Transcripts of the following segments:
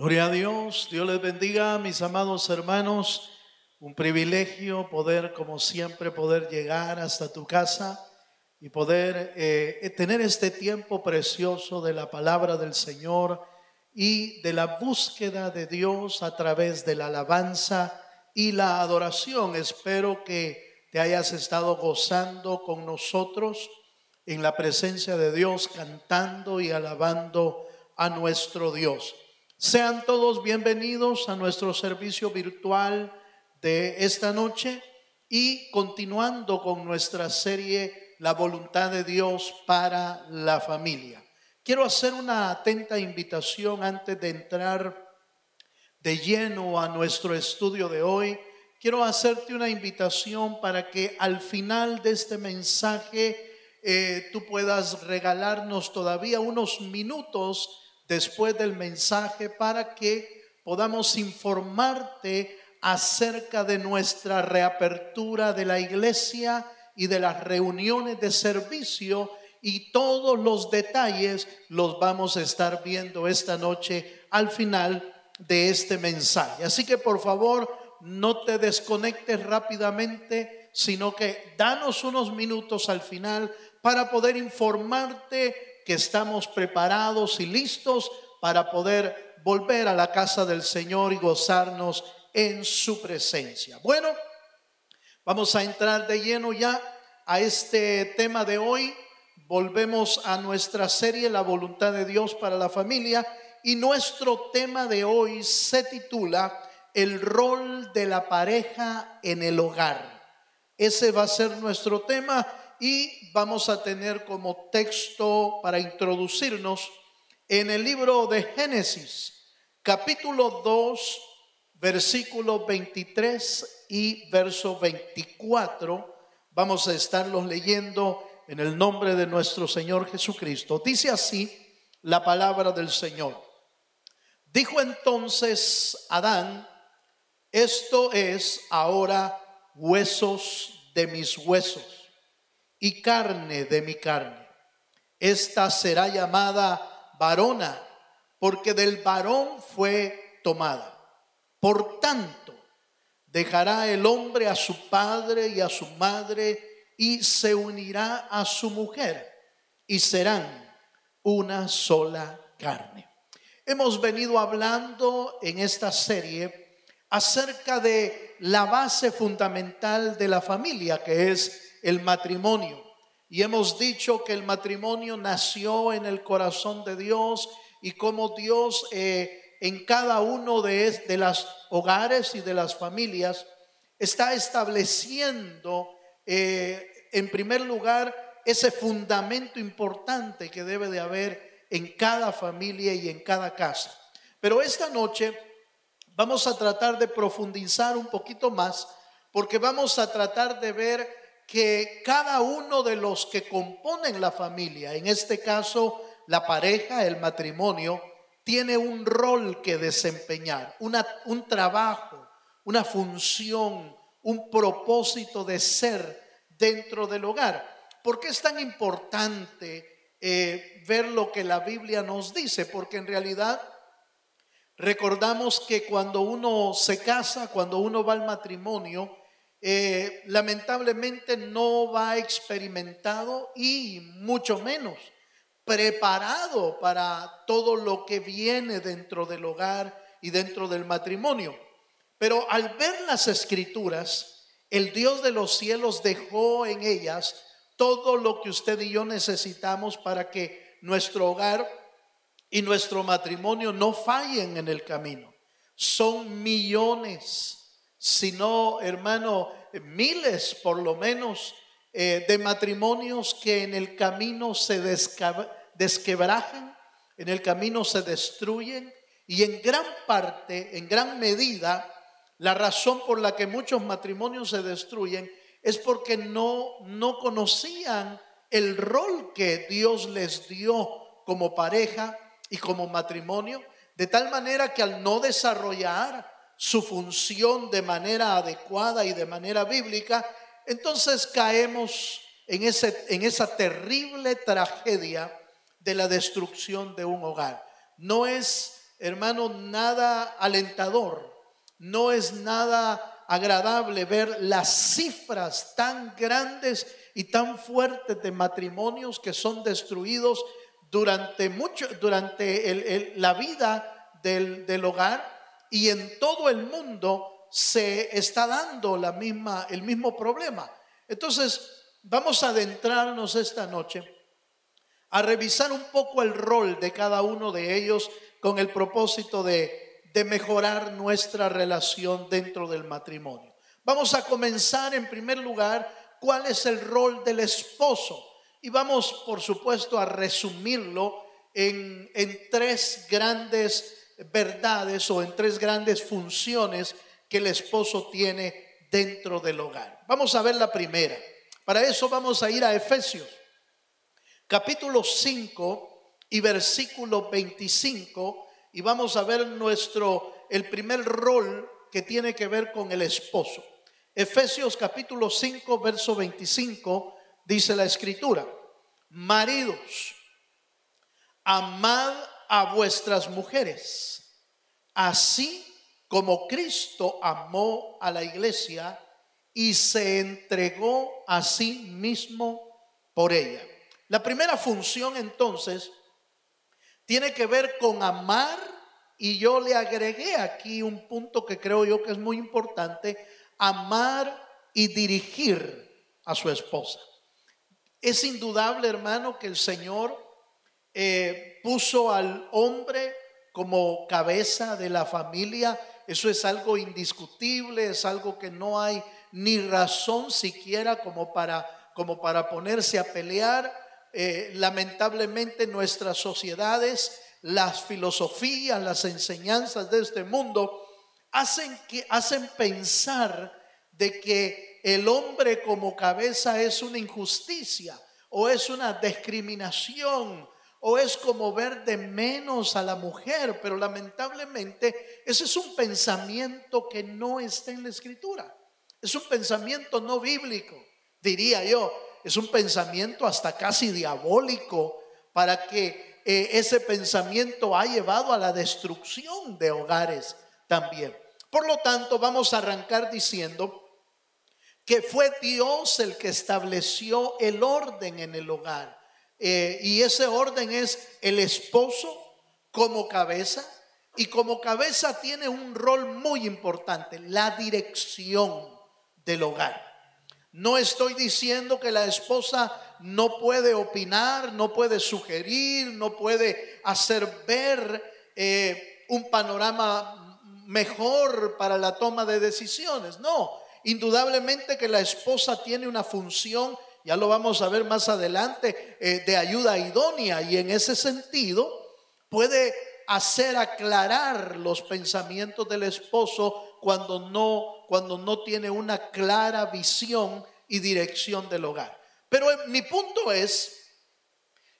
Gloria a Dios, Dios les bendiga, mis amados hermanos. Un privilegio poder, como siempre, poder llegar hasta tu casa y poder tener este tiempo precioso de la palabra del Señor y de la búsqueda de Dios a través de la alabanza y la adoración. Espero que te hayas estado gozando con nosotros en la presencia de Dios, cantando y alabando a nuestro Dios. Sean todos bienvenidos a nuestro servicio virtual de esta noche y continuando con nuestra serie La voluntad de Dios para la familia. Quiero hacer una atenta invitación antes de entrar de lleno a nuestro estudio de hoy. Quiero hacerte una invitación para que al final de este mensaje tú puedas regalarnos todavía unos minutos después del mensaje para que podamos informarte acerca de nuestra reapertura de la iglesia y de las reuniones de servicio, y todos los detalles los vamos a estar viendo esta noche al final de este mensaje. Así que por favor no te desconectes rápidamente, sino que danos unos minutos al final para poder informarte que estamos preparados y listos para poder volver a la casa del Señor y gozarnos en su presencia. Bueno, vamos a entrar de lleno ya a este tema de hoy. Volvemos a nuestra serie La voluntad de Dios para la familia, y nuestro tema de hoy se titula El rol de la pareja en el hogar. Ese va a ser nuestro tema y vamos a tener como texto para introducirnos en el libro de Génesis, capítulo 2, versículo 23 y verso 24. Vamos a estarlos leyendo en el nombre de nuestro Señor Jesucristo. Dice así la palabra del Señor. Dijo entonces Adán: esto es ahora huesos de mis huesos y carne de mi carne. Esta será llamada varona, porque del varón fue tomada. Por tanto, dejará el hombre a su padre y a su madre y se unirá a su mujer, y serán una sola carne. Hemos venido hablando en esta serie acerca de la base fundamental de la familia, que es el matrimonio. Y hemos dicho que el matrimonio nació en el corazón de Dios, y cómo Dios en cada uno de los hogares y de las familias está estableciendo en primer lugar ese fundamento importante que debe de haber en cada familia y en cada casa. Pero esta noche vamos a tratar de profundizar un poquito más, porque vamos a tratar de ver que cada uno de los que componen la familia, en este caso la pareja, el matrimonio, tiene un rol que desempeñar, un trabajo, una función, un propósito de ser dentro del hogar. ¿Por qué es tan importante ver lo que la Biblia nos dice? Porque en realidad recordamos que cuando uno se casa, cuando uno va al matrimonio, lamentablemente no va experimentado y mucho menos preparado para todo lo que viene dentro del hogar y dentro del matrimonio. Pero al ver las Escrituras, el Dios de los cielos dejó en ellas todo lo que usted y yo necesitamos para que nuestro hogar y nuestro matrimonio no fallen en el camino. Son millones, si no, hermano, miles por lo menos de matrimonios que en el camino se desquebrajan, en el camino se destruyen, y en gran parte, en gran medida, la razón por la que muchos matrimonios se destruyen es porque no conocían el rol que Dios les dio como pareja y como matrimonio, de tal manera que al no desarrollar su función de manera adecuada y de manera bíblica, entonces caemos en esa terrible tragedia de la destrucción de un hogar. No es hermano, nada alentador, no es nada agradable ver las cifras tan grandes y tan fuertes de matrimonios que son destruidos durante la vida del hogar, y en todo el mundo se está dando el mismo problema. Entonces vamos a adentrarnos esta noche a revisar un poco el rol de cada uno de ellos con el propósito de mejorar nuestra relación dentro del matrimonio. Vamos a comenzar en primer lugar, ¿cuál es el rol del esposo? Y vamos, por supuesto, a resumirlo en tres grandes verdades o en tres grandes funciones que el esposo tiene dentro del hogar. Vamos a ver la primera. Para eso vamos a ir a Efesios capítulo 5 y versículo 25, y vamos a ver el primer rol que tiene que ver con el esposo. Efesios capítulo 5 verso 25 dice la escritura: maridos, amad a vuestras mujeres, así como Cristo amó a la iglesia y se entregó a sí mismo por ella. La primera función entonces tiene que ver con amar, y yo le agregué aquí un punto que creo yo que es muy importante: amar y dirigir a su esposa. Es indudable, hermano, que el Señor puso al hombre como cabeza de la familia. Eso es algo indiscutible, es algo que no hay ni razón siquiera como para ponerse a pelear. Lamentablemente nuestras sociedades, las filosofías, las enseñanzas de este mundo hacen pensar de que el hombre como cabeza es una injusticia, o es una discriminación, o es como ver de menos a la mujer. Pero lamentablemente ese es un pensamiento que no está en la escritura. Es un pensamiento no bíblico, diría yo. Es un pensamiento hasta casi diabólico, para que ese pensamiento ha llevado a la destrucción de hogares también. Por lo tanto, vamos a arrancar diciendo que fue Dios el que estableció el orden en el hogar, y ese orden es el esposo como cabeza, y como cabeza tiene un rol muy importante: la dirección del hogar. No estoy diciendo que la esposa no puede opinar, no puede sugerir, no puede hacer ver un panorama mejor para la toma de decisiones. No, indudablemente que la esposa tiene una función, ya lo vamos a ver más adelante, de ayuda idónea, y en ese sentido puede hacer aclarar los pensamientos del esposo cuando no tiene una clara visión y dirección del hogar. Pero mi punto es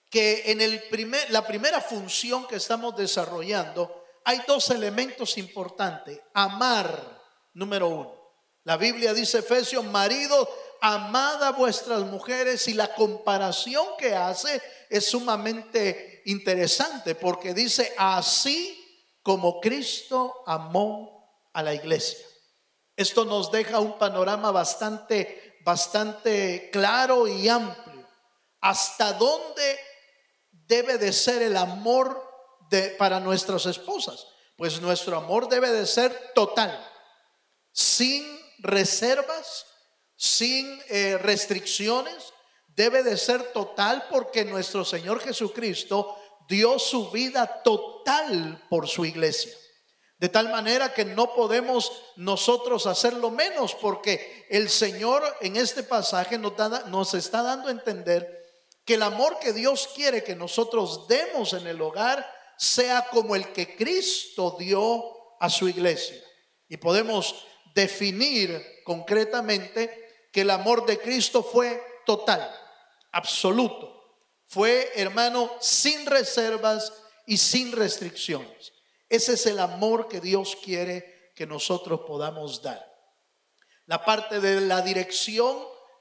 que en la primera función que estamos desarrollando hay dos elementos importantes. Amar, número uno. La Biblia dice, Efesios: maridos, amad a vuestras mujeres, y la comparación que hace es sumamente interesante, porque dice: así como Cristo amó a la iglesia. Esto nos deja un panorama bastante claro y amplio. ¿Hasta dónde debe de ser el amor para nuestras esposas? Pues nuestro amor debe de ser total, sin reservas, sin restricciones. Debe de ser total, porque nuestro Señor Jesucristo dio su vida total por su iglesia. De tal manera que no podemos nosotros hacerlo menos, porque el Señor en este pasaje nos está dando a entender que el amor que Dios quiere que nosotros demos en el hogar sea como el que Cristo dio a su iglesia. Y podemos definir concretamente que el amor de Cristo fue total, absoluto. Fue, hermano, sin reservas y sin restricciones. Ese es el amor que Dios quiere que nosotros podamos dar. La parte de la dirección,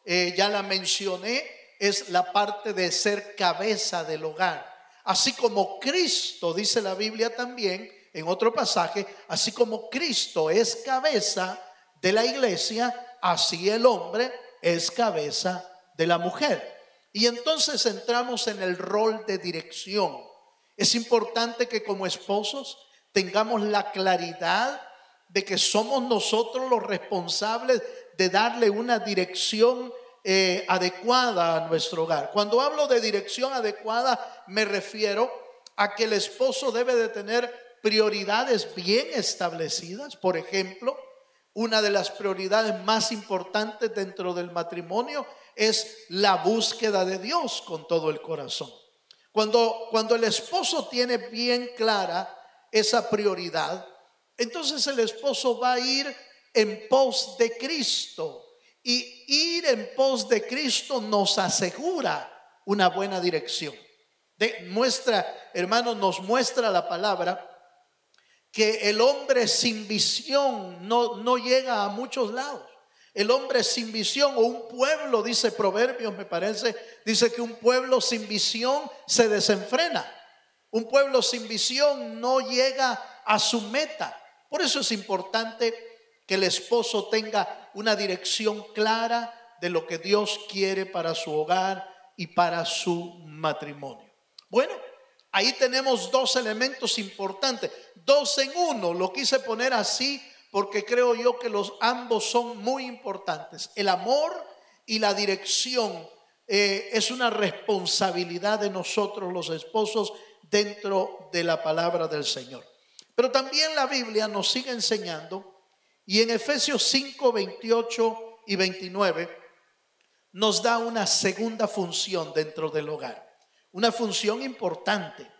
ya la mencioné, es la parte de ser cabeza del hogar. Así como Cristo, dice la Biblia también, en otro pasaje, así como Cristo es cabeza de la iglesia, así el hombre es cabeza de la mujer. Y entonces entramos en el rol de dirección. Es importante que como esposos tengamos la claridad de que somos nosotros los responsables de darle una dirección adecuada a nuestro hogar. Cuando hablo de dirección adecuada, me refiero a que el esposo debe de tener prioridades bien establecidas. Por ejemplo, una de las prioridades más importantes dentro del matrimonio es la búsqueda de Dios con todo el corazón. Cuando el esposo tiene bien clara esa prioridad, entonces el esposo va a ir en pos de Cristo. Y ir en pos de Cristo nos asegura una buena dirección. Nos muestra la palabra que el hombre sin visión no llega a muchos lados. El hombre sin visión, o un pueblo, dice Proverbios, me parece, dice que un pueblo sin visión se desenfrena. Un pueblo sin visión no llega a su meta. Por eso es importante que el esposo tenga una dirección clara de lo que Dios quiere para su hogar y para su matrimonio. Bueno, ahí tenemos dos elementos importantes, dos en uno. Lo quise poner así porque creo yo que ambos son muy importantes. El amor y la dirección es una responsabilidad de nosotros los esposos dentro de la palabra del Señor. Pero también la Biblia nos sigue enseñando, y en Efesios 5, 28 y 29 nos da una segunda función dentro del hogar, una función importante.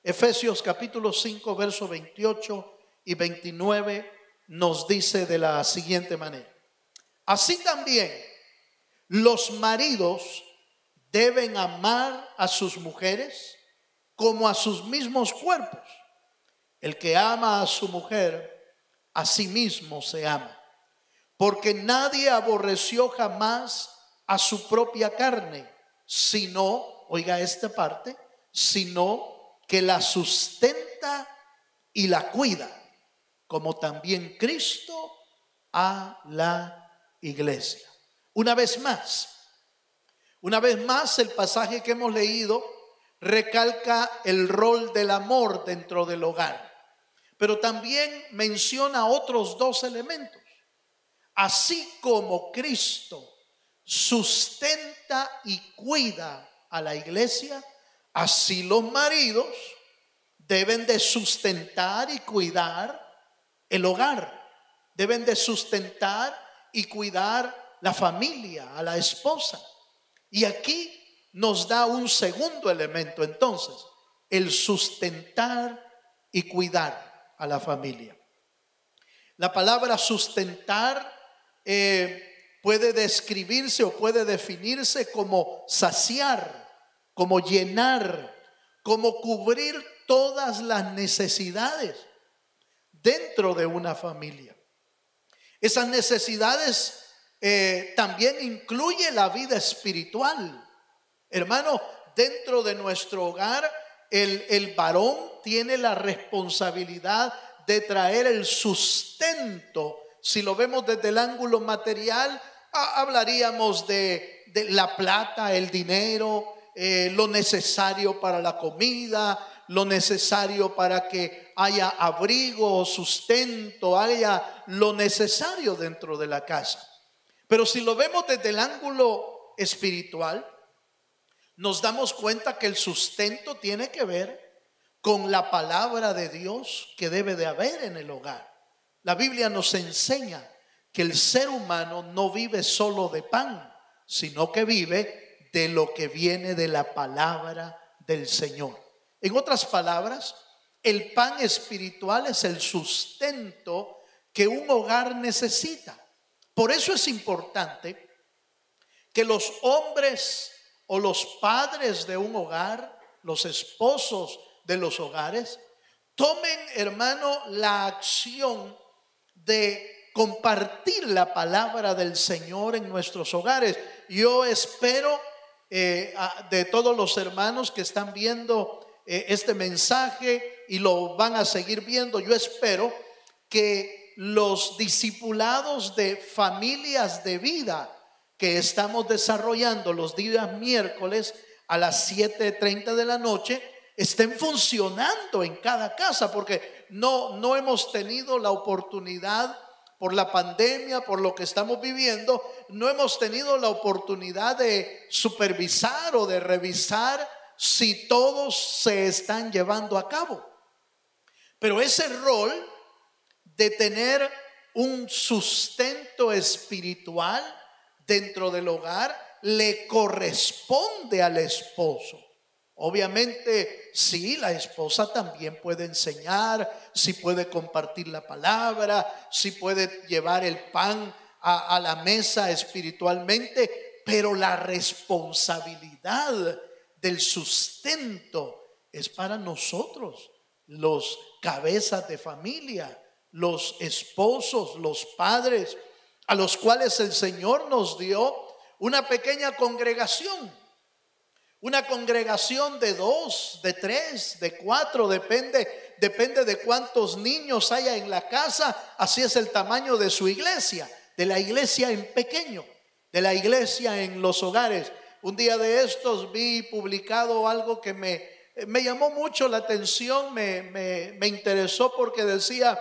Efesios capítulo 5, verso 28 y 29 nos dice de la siguiente manera: así también los maridos deben amar a sus mujeres como a sus mismos cuerpos. El que ama a su mujer, a sí mismo se ama, porque nadie aborreció jamás a su propia carne, sino, oiga esta parte, sino que la sustenta y la cuida, como también Cristo a la iglesia. Una vez más el pasaje que hemos leído recalca el rol del amor dentro del hogar, pero también menciona otros dos elementos. Así como Cristo sustenta y cuida a la iglesia, así los maridos deben de sustentar y cuidar el hogar, deben de sustentar y cuidar la familia, a la esposa. Y aquí nos da un segundo elemento entonces, el sustentar y cuidar a la familia. La palabra sustentar puede describirse o puede definirse como saciar, como llenar, como cubrir todas las necesidades dentro de una familia. Esas necesidades también incluye la vida espiritual. Hermano, dentro de nuestro hogar, el varón tiene la responsabilidad de traer el sustento. Si lo vemos desde el ángulo material, hablaríamos de la plata, el dinero, lo necesario para la comida, lo necesario para que haya abrigo, sustento, haya lo necesario dentro de la casa. Pero si lo vemos desde el ángulo espiritual, nos damos cuenta que el sustento tiene que ver con la palabra de Dios que debe de haber en el hogar. La Biblia nos enseña que el ser humano no vive solo de pan, sino que vive de lo que viene de la palabra del Señor. En otras palabras, el pan espiritual es el sustento que un hogar necesita. Por eso es importante que los hombres o los padres de un hogar, los esposos de los hogares, tomen, hermano, la acción de compartir la palabra del Señor en nuestros hogares. Yo espero de todos los hermanos que están viendo este mensaje y lo van a seguir viendo, yo espero que los discipulados de familias de vida que estamos desarrollando los días miércoles a las 7:30 de la noche estén funcionando en cada casa, porque no hemos tenido la oportunidad, por la pandemia, por lo que estamos viviendo, no hemos tenido la oportunidad de supervisar o de revisar si todos se están llevando a cabo. Pero ese rol de tener un sustento espiritual dentro del hogar le corresponde al esposo. Obviamente, sí, la esposa también puede enseñar, sí puede compartir la palabra, sí puede llevar el pan a la mesa espiritualmente, pero la responsabilidad del sustento es para nosotros, los cabezas de familia, los esposos, los padres, a los cuales el Señor nos dio una pequeña congregación. Una congregación de 2, de 3, de 4, depende de cuántos niños haya en la casa. Así es el tamaño de su iglesia, de la iglesia en pequeño, de la iglesia en los hogares. Un día de estos vi publicado algo que me llamó mucho la atención, me interesó, porque decía,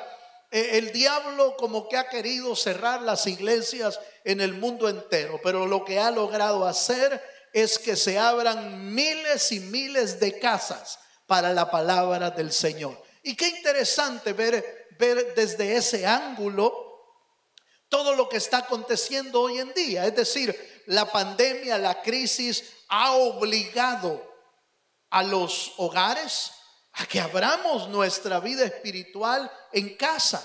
el diablo como que ha querido cerrar las iglesias en el mundo entero, pero lo que ha logrado hacer es que se abran miles y miles de casas para la palabra del Señor. Y qué interesante ver desde ese ángulo todo lo que está aconteciendo hoy en día. Es decir, la pandemia, la crisis ha obligado a los hogares a que abramos nuestra vida espiritual en casa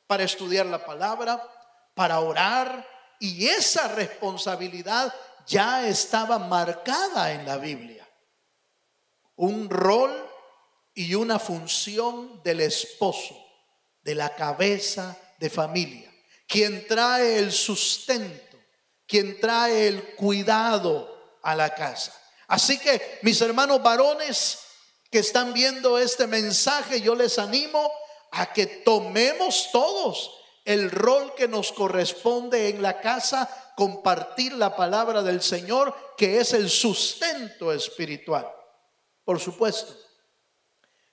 para estudiar la palabra, para orar, y esa responsabilidad ya estaba marcada en la Biblia. Un rol y una función del esposo, de la cabeza de familia, quien trae el sustento, quien trae el cuidado a la casa. Así que mis hermanos varones que están viendo este mensaje, yo les animo a que tomemos todos el rol que nos corresponde en la casa, compartir la palabra del Señor, que es el sustento espiritual. Por supuesto,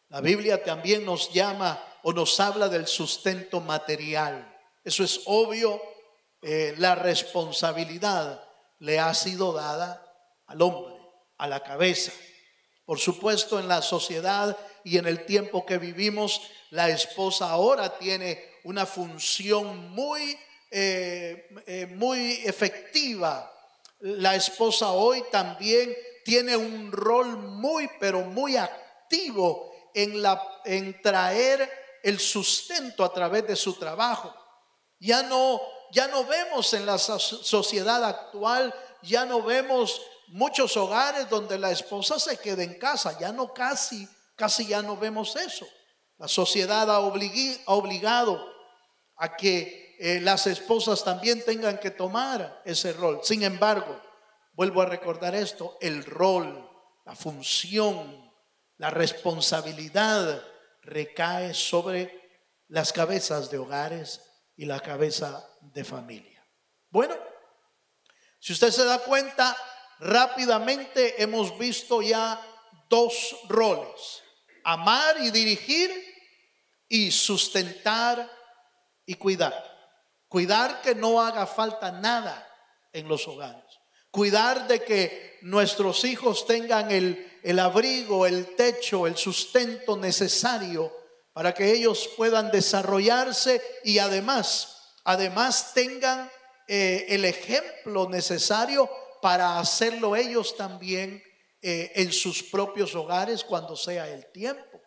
la Biblia también nos llama o nos habla del sustento material. Eso es obvio, la responsabilidad le ha sido dada al hombre, a la cabeza. Por supuesto, en la sociedad y en el tiempo que vivimos, la esposa ahora tiene una función muy efectiva. La esposa hoy también tiene un rol pero muy activo en traer el sustento a través de su trabajo. Ya no vemos en la sociedad actual, ya no vemos muchos hogares donde la esposa se queda en casa. Ya no, casi ya no vemos eso. La sociedad ha obligado a que las esposas también tengan que tomar ese rol. Sin embargo, vuelvo a recordar esto: el rol, la función, la responsabilidad recae sobre las cabezas de hogares y la cabeza de familia. Bueno, si usted se da cuenta, rápidamente hemos visto ya dos roles: amar y dirigir, y sustentar y cuidar. Cuidar que no haga falta nada en los hogares. Cuidar de que nuestros hijos tengan el abrigo, el techo, el sustento necesario para que ellos puedan desarrollarse, y además tengan el ejemplo necesario para hacerlo ellos también en sus propios hogares cuando sea el tiempo.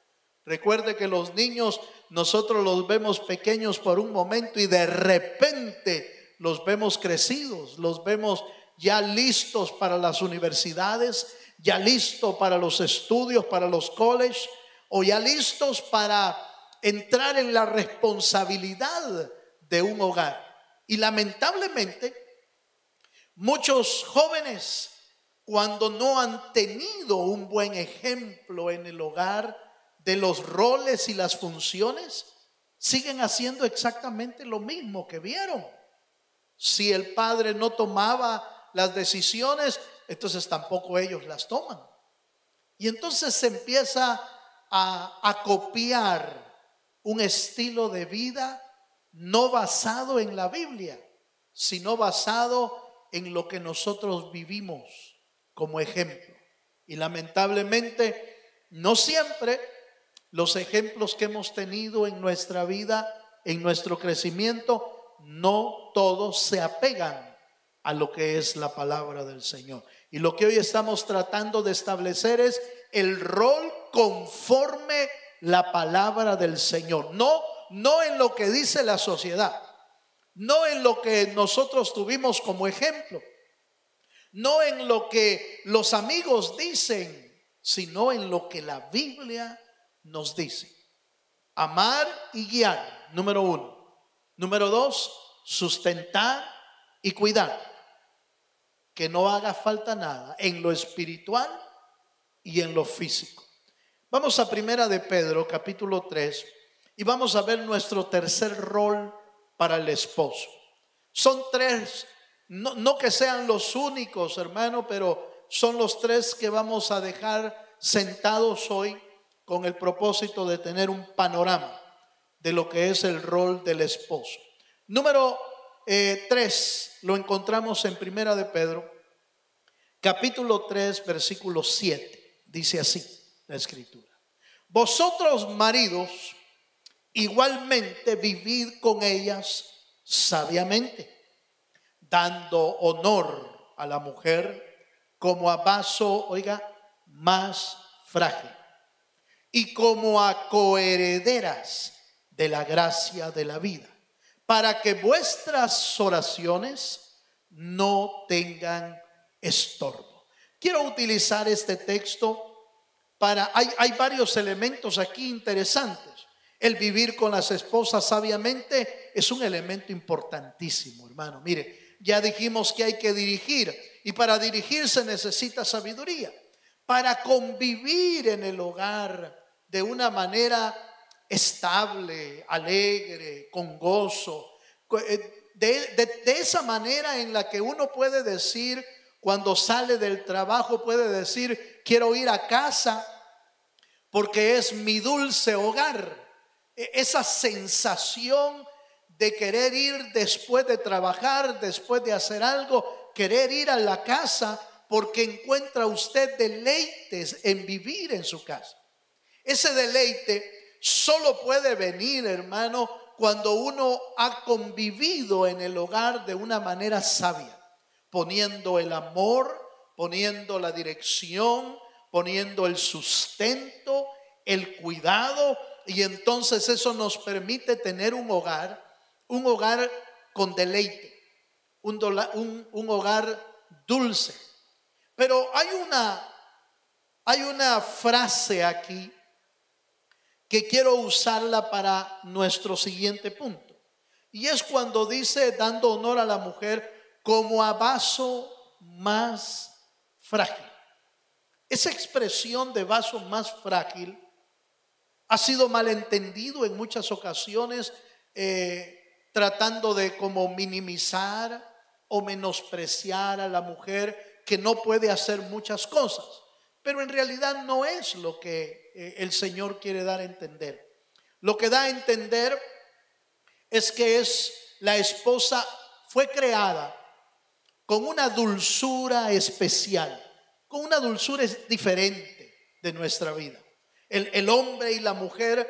Recuerde que los niños, nosotros los vemos pequeños por un momento y de repente los vemos crecidos, los vemos ya listos para las universidades, ya listos para los estudios, para los colleges, o ya listos para entrar en la responsabilidad de un hogar. Y lamentablemente, muchos jóvenes, cuando no han tenido un buen ejemplo en el hogar, de los roles y las funciones, siguen haciendo exactamente lo mismo que vieron. Si el padre no tomaba las decisiones, entonces tampoco ellos las toman. Y entonces se empieza a copiar un estilo de vida no basado en la Biblia, sino basado en lo que nosotros vivimos como ejemplo. Y lamentablemente, no siempre los ejemplos que hemos tenido en nuestra vida, en nuestro crecimiento, no todos se apegan a lo que es la palabra del Señor. Y lo que hoy estamos tratando de establecer es el rol conforme la palabra del Señor. No en lo que dice la sociedad, no en lo que nosotros tuvimos como ejemplo, no en lo que los amigos dicen, sino en lo que la Biblia nos dice. Amar y guiar, número 1. Número 2, sustentar y cuidar. Que no haga falta nada en lo espiritual y en lo físico. Vamos a Primera de Pedro, capítulo 3, y vamos a ver nuestro tercer rol para el esposo. Son 3, no que sean los únicos, hermano, pero son los 3 que vamos a dejar sentados hoy con el propósito de tener un panorama de lo que es el rol del esposo. Número 3 lo encontramos en Primera de Pedro, capítulo 3, versículo 7. Dice así la escritura: vosotros maridos igualmente vivid con ellas sabiamente, dando honor a la mujer como a vaso, oiga, más frágil, y como a coherederas de la gracia de la vida, para que vuestras oraciones no tengan estorbo. Quiero utilizar este texto para, hay varios elementos aquí interesantes. El vivir con las esposas sabiamente es un elemento importantísimo, hermano. Mire, ya dijimos que hay que dirigir, y para dirigir se necesita sabiduría. Para convivir en el hogar de una manera estable, alegre, con gozo, de esa manera en la que uno puede decir, cuando sale del trabajo, puede decir: quiero ir a casa porque es mi dulce hogar. Esa sensación de querer ir después de trabajar, después de hacer algo, querer ir a la casa porque encuentra usted deleites en vivir en su casa. Ese deleite solo puede venir, hermano, cuando uno ha convivido en el hogar de una manera sabia, poniendo el amor, poniendo la dirección, poniendo el sustento, el cuidado, y entonces eso nos permite tener un hogar con deleite, un hogar dulce. Pero hay una frase aquí que quiero usarla para nuestro siguiente punto, y es cuando dice: dando honor a la mujer como a vaso más frágil. Esa expresión de vaso más frágil ha sido malentendido en muchas ocasiones, tratando de como minimizar o menospreciar a la mujer que no puede hacer muchas cosas. Pero en realidad no es lo que el Señor quiere dar a entender. Lo que da a entender es que la esposa fue creada con una dulzura especial, con una dulzura diferente de nuestra vida. El hombre y la mujer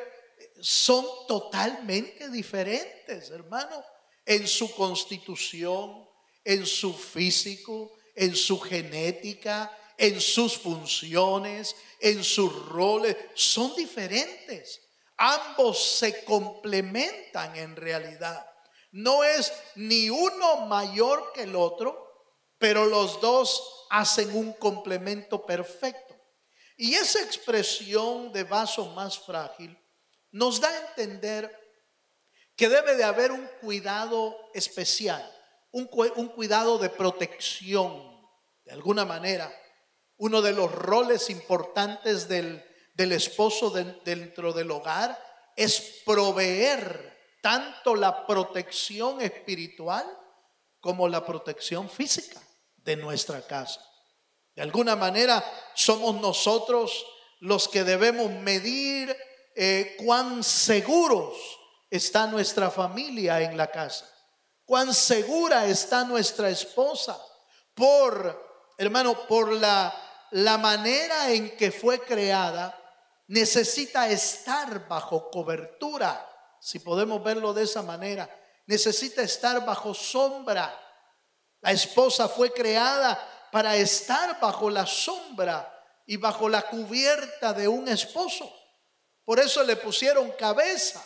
son totalmente diferentes, hermano, en su constitución, en su físico, en su genética, en sus funciones, en sus roles. Son diferentes. Ambos se complementan en realidad. No es ni uno mayor que el otro, pero los dos hacen un complemento perfecto. Y esa expresión de vaso más frágil nos da a entender que debe de haber un cuidado especial, un cuidado de protección. De alguna manera, uno de los roles importantes del del esposo dentro del hogar es proveer tanto la protección espiritual como la protección física de nuestra casa. De alguna manera somos nosotros los que debemos medir cuán seguros está nuestra familia en la casa, cuán segura está nuestra esposa por la manera en que fue creada. Necesita estar bajo cobertura, si podemos verlo de esa manera. Necesita estar bajo sombra. La esposa fue creada para estar bajo la sombra y bajo la cubierta de un esposo. Por eso le pusieron cabeza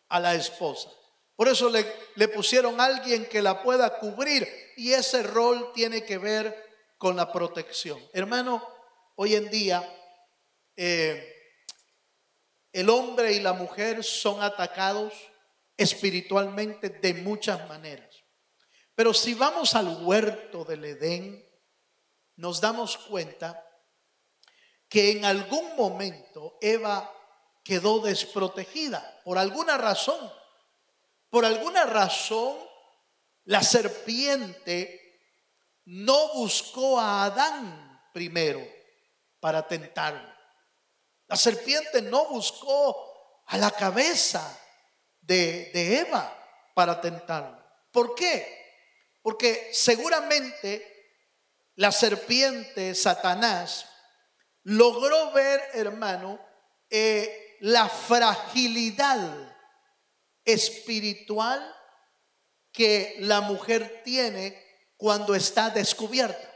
a la esposa. Por eso le pusieron a alguien que la pueda cubrir. Y ese rol tiene que ver con la protección. Hermano, hoy en día el hombre y la mujer son atacados espiritualmente de muchas maneras. Pero si vamos al huerto del Edén, nos damos cuenta que en algún momento Eva quedó desprotegida por alguna razón. Por alguna razón, la serpiente no buscó a Adán primero para tentarlo. La serpiente no buscó a la cabeza de Eva para tentarlo. ¿Por qué? Porque seguramente la serpiente, Satanás, logró ver, hermano, la fragilidad espiritual que la mujer tiene cuando está descubierta,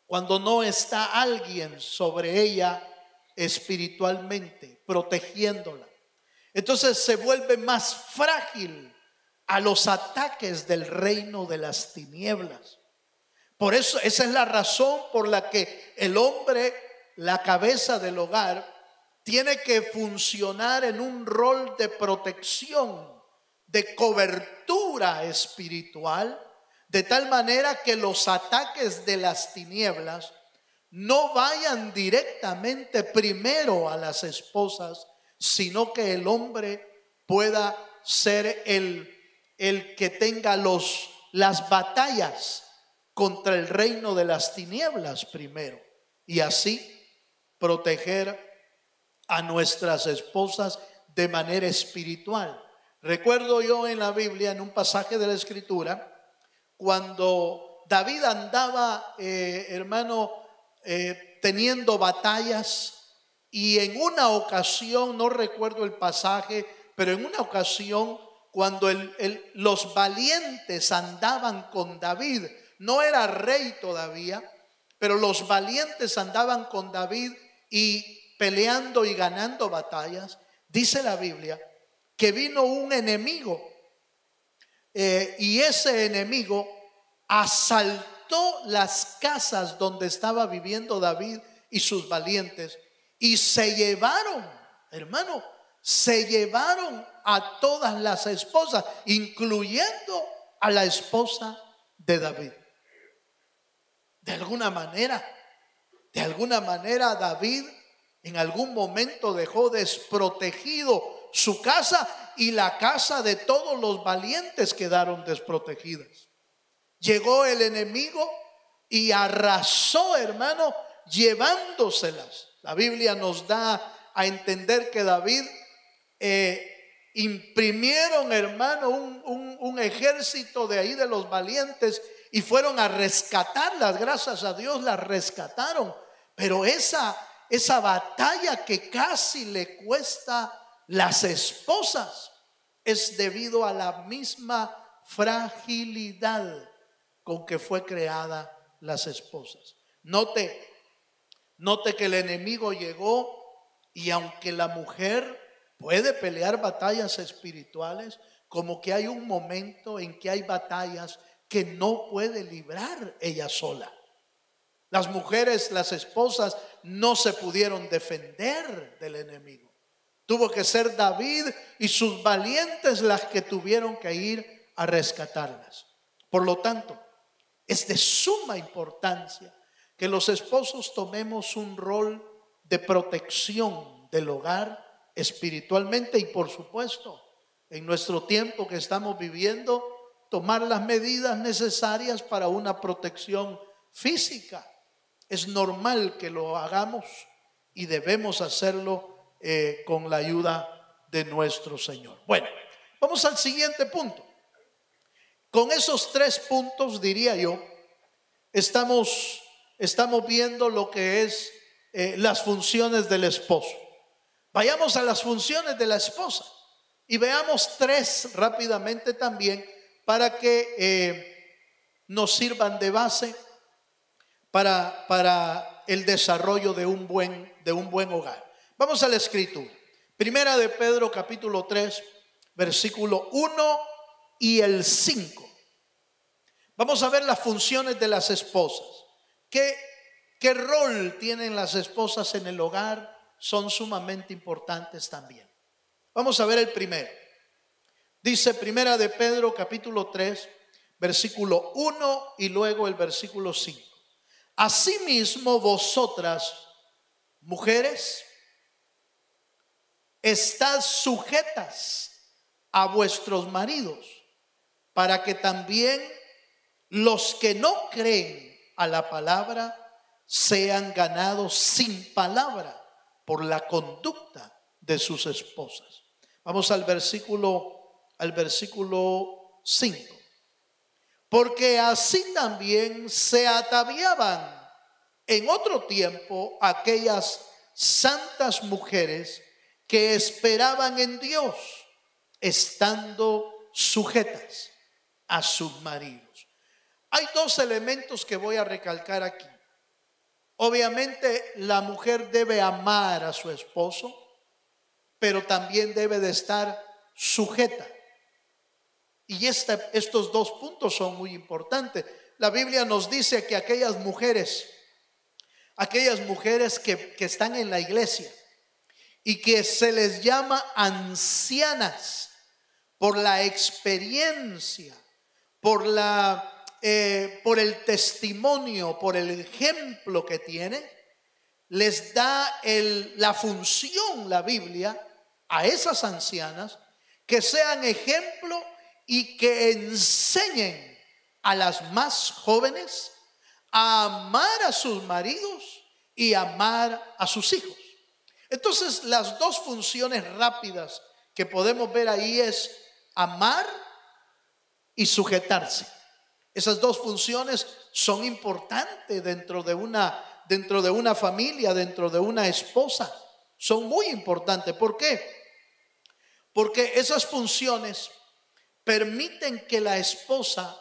cuando no está alguien sobre ella espiritualmente protegiéndola. Entonces se vuelve más frágil a los ataques del reino de las tinieblas. Por eso, esa es la razón por la que el hombre, la cabeza del hogar, tiene que funcionar en un rol de protección, de cobertura espiritual, de tal manera que los ataques de las tinieblas no vayan directamente primero a las esposas, sino que el hombre pueda ser el que tenga las batallas contra el reino de las tinieblas primero, y así proteger a nuestras esposas de manera espiritual. Recuerdo yo en la Biblia, en un pasaje de la Escritura, cuando David andaba, teniendo batallas, y en una ocasión, no recuerdo el pasaje, pero en una ocasión cuando los valientes andaban con David, no era rey todavía, pero los valientes andaban con David y peleando y ganando batallas. Dice la Biblia que vino un enemigo y ese enemigo asaltó las casas donde estaba viviendo David y sus valientes, y se llevaron, hermano, se llevaron a todas las esposas, incluyendo a la esposa de David. De alguna manera David en algún momento dejó desprotegido su casa, y la casa de todos los valientes quedaron desprotegidas. Llegó el enemigo y arrasó, hermano, llevándoselas. La Biblia nos da a entender que David imprimieron, hermano, un ejército de ahí de los valientes y fueron a rescatarlas. Gracias a Dios las rescataron. Pero esa batalla que casi le cuesta las esposas es debido a la misma fragilidad con que fue creada las esposas. Note que el enemigo llegó, y aunque la mujer puede pelear batallas espirituales, como que hay un momento en que hay batallas que no puede librar ella sola. Las mujeres, las esposas, no se pudieron defender del enemigo. Tuvo que ser David y sus valientes las que tuvieron que ir a rescatarlas. Por lo tanto, es de suma importancia que los esposos tomemos un rol de protección del hogar espiritualmente y, por supuesto, en nuestro tiempo que estamos viviendo, tomar las medidas necesarias para una protección física. Es normal que lo hagamos y debemos hacerlo con la ayuda de nuestro Señor. Bueno, vamos al siguiente punto. Con esos 3 puntos, diría yo, estamos viendo lo que es las funciones del esposo. Vayamos a las funciones de la esposa y veamos 3 rápidamente también para que nos sirvan de base para el desarrollo de un buen hogar. Vamos a la escritura. Primera de Pedro capítulo 3, versículo 1 y el 5. Vamos a ver las funciones de las esposas. ¿Qué rol tienen las esposas en el hogar? Son sumamente importantes también. Vamos a ver el primero. Dice Primera de Pedro capítulo 3, versículo 1 y luego el versículo 5. Asimismo vosotras, mujeres, estad sujetas a vuestros maridos, para que también los que no creen a la palabra sean ganados sin palabra por la conducta de sus esposas. Vamos al versículo 5. Porque así también se ataviaban en otro tiempo aquellas santas mujeres que esperaban en Dios, estando sujetas a sus maridos. Hay 2 elementos que voy a recalcar aquí. Obviamente la mujer debe amar a su esposo, pero también debe de estar sujeta. Y estos 2 puntos son muy importantes. La Biblia nos dice que aquellas mujeres que están en la iglesia y que se les llama ancianas por la experiencia, por el testimonio, por el ejemplo que tienen, les da la función, la Biblia, a esas ancianas, que sean ejemplo y que enseñen a las más jóvenes a amar a sus maridos y amar a sus hijos. Entonces, las 2 funciones rápidas que podemos ver ahí es amar y sujetarse. Esas 2 funciones son importantes dentro de una familia, dentro de una esposa. Son muy importantes. ¿Por qué? Porque esas funciones permiten que la esposa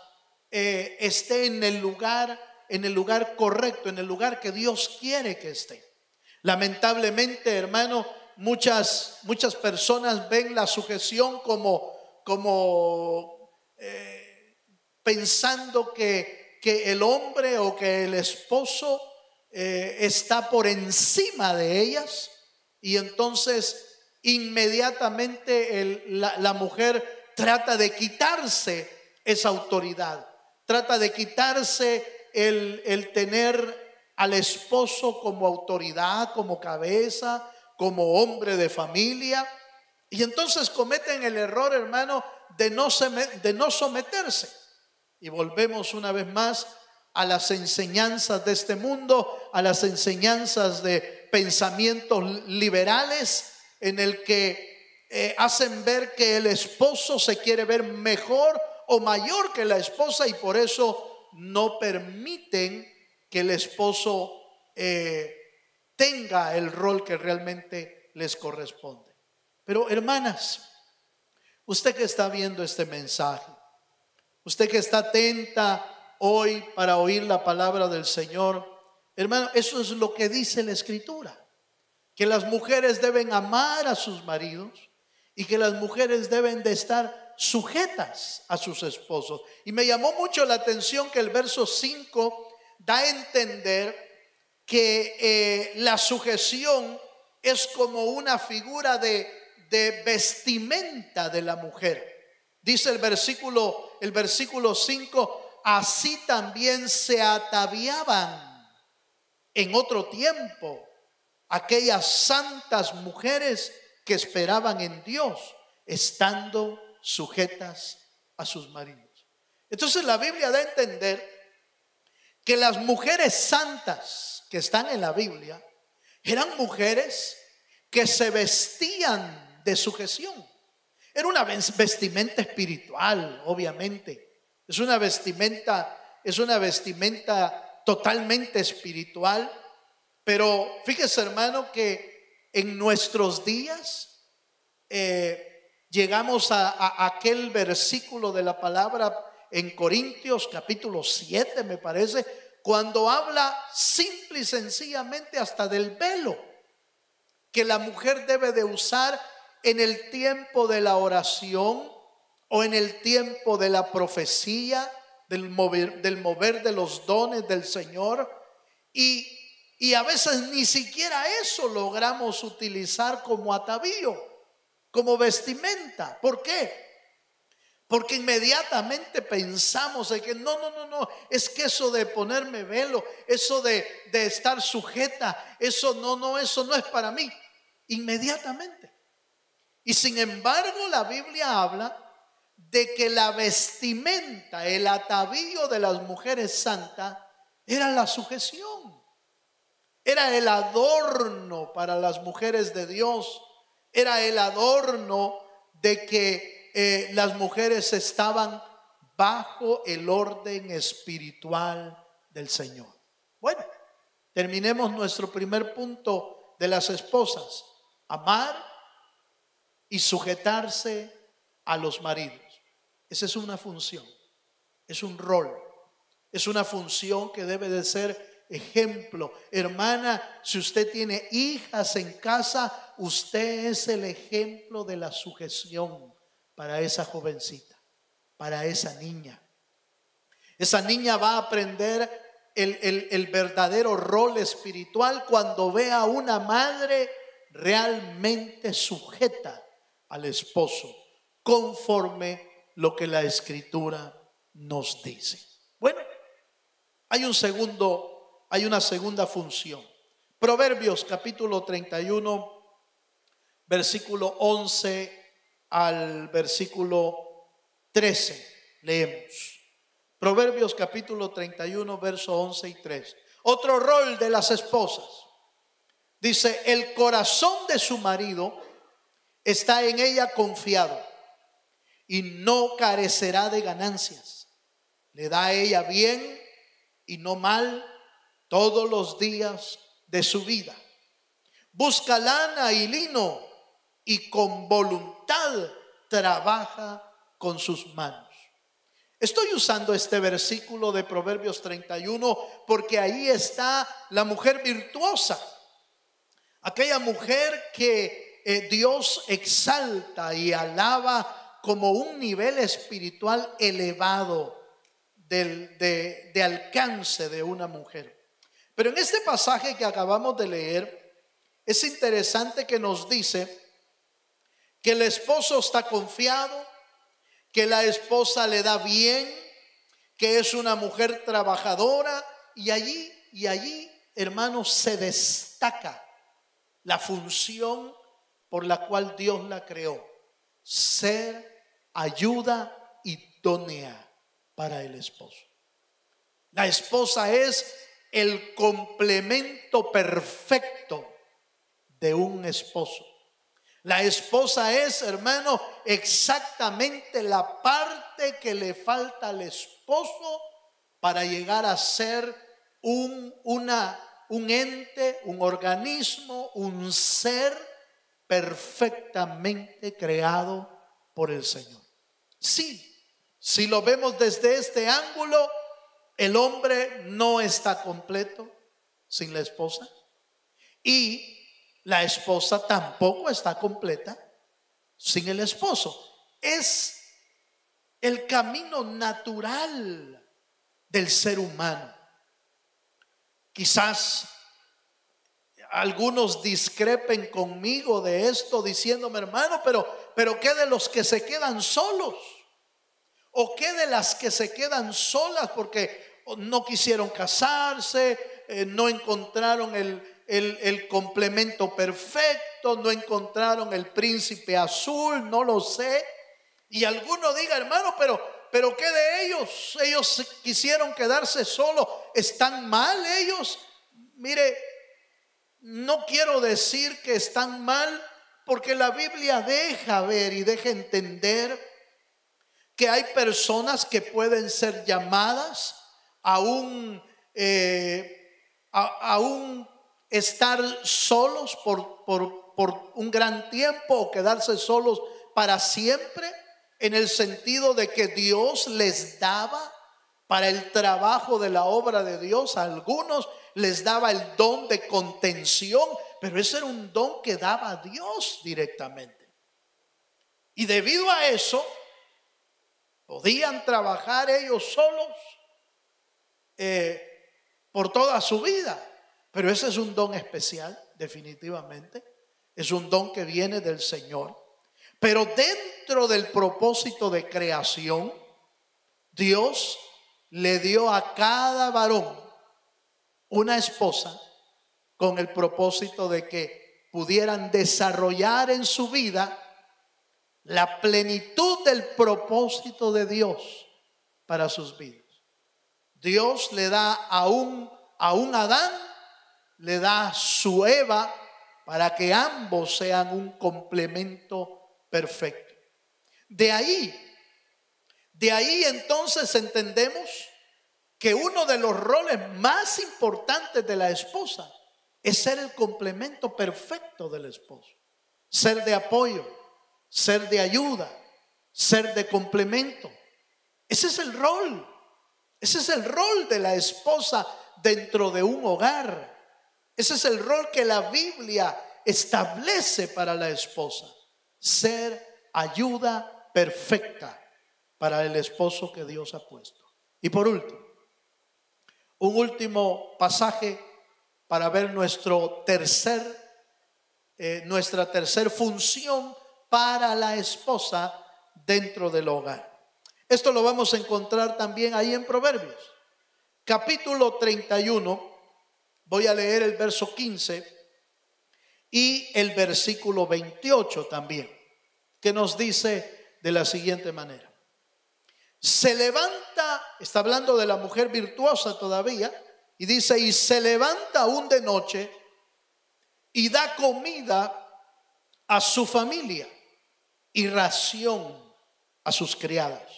esté en el lugar correcto, en el lugar que Dios quiere que esté. Lamentablemente, hermano, muchas personas ven la sujeción como pensando que el hombre o que el esposo está por encima de ellas, y entonces inmediatamente la mujer trata de quitarse esa autoridad, trata de quitarse el tener al esposo como autoridad, como cabeza, como hombre de familia, y entonces cometen el error, hermano, de no someterse. Y volvemos una vez más a las enseñanzas de este mundo, a las enseñanzas de pensamientos liberales, en el que hacen ver que el esposo se quiere ver mejor o mayor que la esposa, y por eso no permiten que el esposo tenga el rol que realmente les corresponde. Pero, hermanas, usted que está viendo este mensaje, usted que está atenta hoy para oír la palabra del Señor, hermano, eso es lo que dice la Escritura, que las mujeres deben amar a sus maridos y que las mujeres deben de estar sujetas a sus esposos. Y me llamó mucho la atención que el verso 5 da a entender que la sujeción es como una figura de vestimenta de la mujer. Dice el versículo 5, así también se ataviaban en otro tiempo aquellas santas mujeres que esperaban en Dios, estando sujetas a sus maridos. Entonces la Biblia da a entender que las mujeres santas que están en la Biblia eran mujeres que se vestían de sujeción. Era una vestimenta espiritual, obviamente. Es una vestimenta totalmente espiritual. Pero fíjese, hermano, que en nuestros días llegamos a aquel versículo de la palabra en Corintios capítulo 7, me parece, cuando habla simple y sencillamente hasta del velo que la mujer debe de usar en el tiempo de la oración o en el tiempo de la profecía, del mover de los dones del Señor. Y a veces ni siquiera eso logramos utilizar como atavío, como vestimenta. ¿Por qué? Porque inmediatamente pensamos de que no, es que eso de ponerme velo, eso de estar sujeta, eso no es para mí. Inmediatamente. Y sin embargo, la Biblia habla de que la vestimenta, el atavío de las mujeres santas era la sujeción. Era el adorno para las mujeres de Dios. Era el adorno de que las mujeres estaban bajo el orden espiritual del Señor. Bueno, terminemos nuestro primer punto de las esposas: amar y sujetarse a los maridos. Esa es una función, es un rol, es una función que debe de ser ejemplo. Hermana, si usted tiene hijas en casa, usted es el ejemplo de la sujeción para esa jovencita, para esa niña. Esa niña va a aprender el verdadero rol espiritual cuando vea a una madre realmente sujeta al esposo, conforme lo que la Escritura nos dice. Bueno, hay una segunda función. Proverbios capítulo 31, versículo 11 al versículo 13. Leemos. Proverbios capítulo 31, verso 11 y 13. Otro rol de las esposas. Dice: el corazón de su marido está en ella confiado y no carecerá de ganancias. Le da a ella bien y no mal todos los días de su vida. Busca lana y lino y con voluntad trabaja con sus manos. Estoy usando este versículo de Proverbios 31 porque ahí está la mujer virtuosa, aquella mujer que Dios exalta y alaba como un nivel espiritual elevado de alcance de una mujer. Pero en este pasaje que acabamos de leer, es interesante que nos dice que el esposo está confiado, que la esposa le da bien, que es una mujer trabajadora, y allí, hermanos, se destaca la función por la cual Dios la creó: ser ayuda idónea para el esposo. La esposa es el complemento perfecto de un esposo. La esposa es, hermano, exactamente la parte que le falta al esposo para llegar a ser un ente, un organismo, un ser perfectamente creado por el Señor. Sí, si lo vemos desde este ángulo, el hombre no está completo sin la esposa, y la esposa tampoco está completa sin el esposo. Es el camino natural del ser humano. Quizás algunos discrepen conmigo de esto, diciéndome: hermano, pero ¿qué de los que se quedan solos? ¿O qué de las que se quedan solas porque no quisieron casarse, no encontraron el complemento perfecto, no encontraron el príncipe azul, no lo sé. Y alguno diga, hermano, pero ¿qué de ellos? Ellos quisieron quedarse solos, ¿están mal ellos? Mire, no quiero decir que están mal, porque la Biblia deja ver y deja entender que hay personas que pueden ser llamadas a un estar solos por un gran tiempo, o quedarse solos para siempre, en el sentido de que Dios les daba para el trabajo de la obra de Dios. A algunos les daba el don de contención, pero ese era un don que daba Dios directamente. Y debido a eso, podían trabajar ellos solos por toda su vida. Pero ese es un don especial, definitivamente. Es un don que viene del Señor. Pero dentro del propósito de creación, Dios le dio a cada varón una esposa con el propósito de que pudieran desarrollar en su vida la plenitud del propósito de Dios para sus vidas. Dios le da a un Adán, le da su Eva, para que ambos sean un complemento perfecto. De ahí entonces entendemos que uno de los roles más importantes de la esposa es ser el complemento perfecto del esposo, ser de apoyo, ser de ayuda, ser de complemento. Ese es el rol de la esposa dentro de un hogar. Ese es el rol que la Biblia establece para la esposa: ser ayuda perfecta para el esposo que Dios ha puesto. Y por último, un último pasaje para ver nuestra tercer función para la esposa dentro del hogar. Esto lo vamos a encontrar también ahí en Proverbios, capítulo 31. Voy a leer el verso 15 y el versículo 28 también, que nos dice de la siguiente manera: se levanta, está hablando de la mujer virtuosa todavía, y dice: y se levanta aún de noche y da comida a su familia y ración a sus criadas.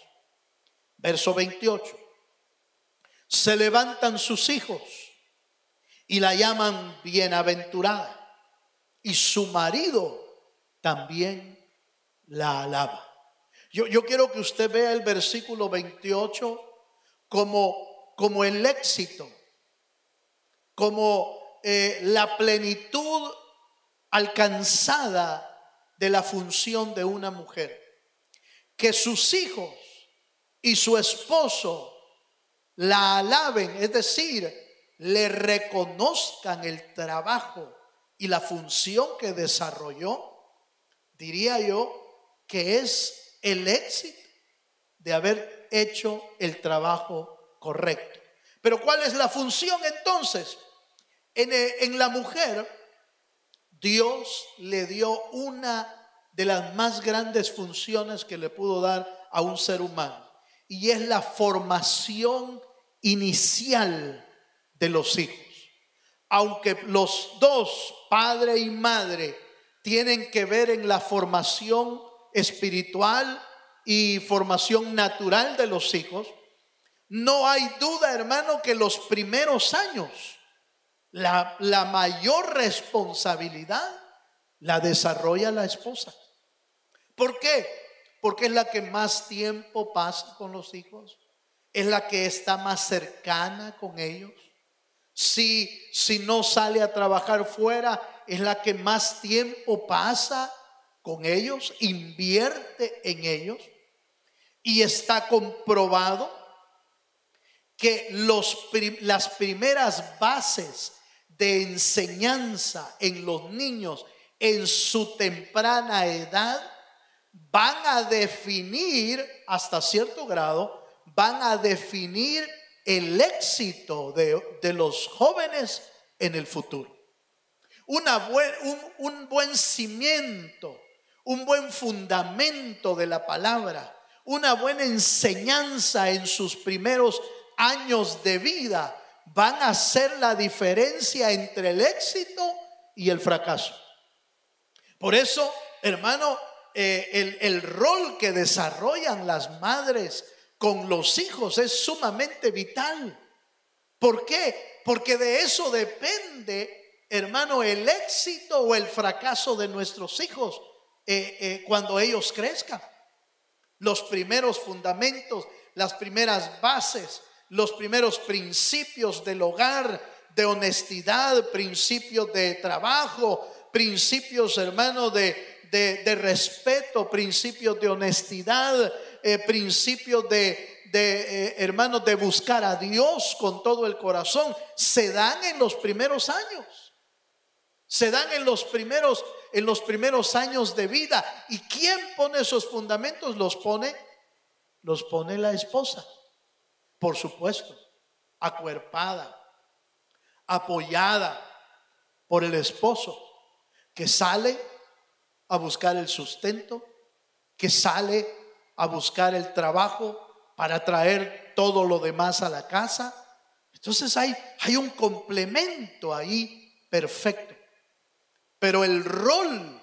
Verso 28: se levantan sus hijos y la llaman bienaventurada, y su marido también la alaba. Yo quiero que usted vea el versículo 28 como el éxito, como la plenitud alcanzada de la función de una mujer. Que sus hijos y su esposo la alaben, es decir, le reconozcan el trabajo y la función que desarrolló. Diría yo que es el éxito de haber hecho el trabajo correcto. Pero ¿cuál es la función entonces? En la mujer, Dios le dio una de las más grandes funciones que le pudo dar a un ser humano, y es la formación inicial de los hijos. Aunque los dos, padre y madre, tienen que ver en la formación espiritual y formación natural de los hijos, no hay duda, hermano, que los primeros años la mayor responsabilidad la desarrolla la esposa. ¿Por qué? Porque es la que más tiempo pasa con los hijos, es la que está más cercana con ellos. Si no sale a trabajar fuera, es la que más tiempo pasa con ellos, invierte en ellos. Y está comprobado que las primeras bases de enseñanza en los niños en su temprana edad van a definir, hasta cierto grado, van a definir el éxito de los jóvenes en el futuro. un buen cimiento, un buen fundamento de la palabra, una buena enseñanza en sus primeros años de vida van a hacer la diferencia entre el éxito y el fracaso. Por eso, hermano, el rol que desarrollan las madres con los hijos es sumamente vital. ¿Por qué? Porque de eso depende, hermano, el éxito o el fracaso de nuestros hijos cuando ellos crezcan. Los primeros fundamentos, las primeras bases, los primeros principios del hogar, de honestidad, principios de trabajo, principios, hermano, de respeto, principios de honestidad, principios hermanos, de buscar a Dios con todo el corazón, se dan en los primeros años. Se dan en los primeros años de vida. ¿Y quién pone esos fundamentos? Los pone la esposa, por supuesto, acuerpada, apoyada por el esposo, que sale a buscar el sustento, que sale a buscar el trabajo para traer todo lo demás a la casa. Entonces hay un complemento ahí perfecto. Pero el rol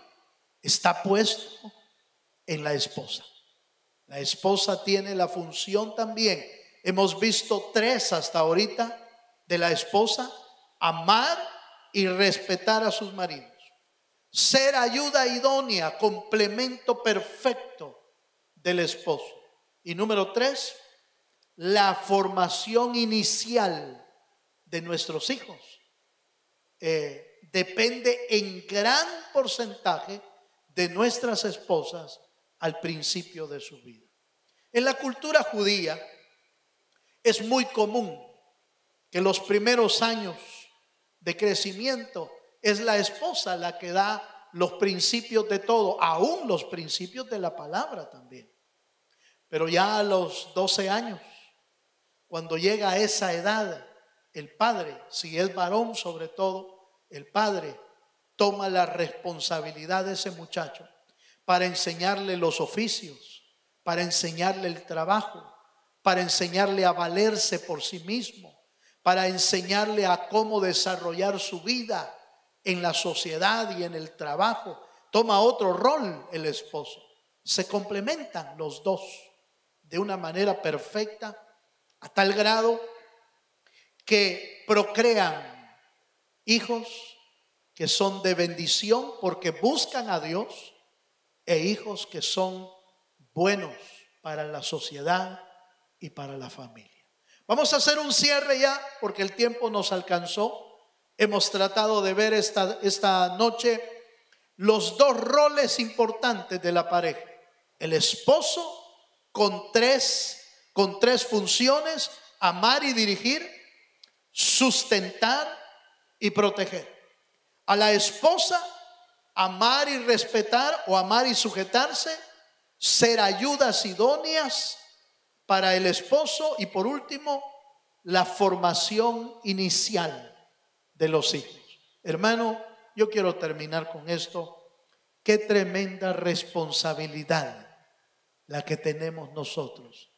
está puesto en la esposa. La esposa tiene la función también. Hemos visto 3 hasta ahorita de la esposa: amar y respetar a sus maridos, ser ayuda idónea, complemento perfecto del esposo. Y número 3, la formación inicial de nuestros hijos depende en gran porcentaje de nuestras esposas al principio de su vida. En la cultura judía es muy común que los primeros años de crecimiento es la esposa la que da los principios de todo, aún los principios de la palabra también. Pero ya a los 12 años, cuando llega a esa edad, el padre, si es varón sobre todo, el padre toma la responsabilidad de ese muchacho para enseñarle los oficios, para enseñarle el trabajo, para enseñarle a valerse por sí mismo, para enseñarle a cómo desarrollar su vida en la sociedad y en el trabajo. Toma otro rol el esposo. Se complementan los dos de una manera perfecta, a tal grado que procrean hijos que son de bendición porque buscan a Dios, e hijos que son buenos para la sociedad y para la familia. Vamos a hacer un cierre ya porque el tiempo nos alcanzó. Hemos tratado de ver esta noche los 2 roles importantes de la pareja. El esposo con tres funciones: amar y dirigir, sustentar y proteger. A la esposa, amar y respetar, o amar y sujetarse, ser ayudas idóneas para el esposo, y por último, la formación inicial de los hijos. Hermano, yo quiero terminar con esto. Qué tremenda responsabilidad la que tenemos nosotros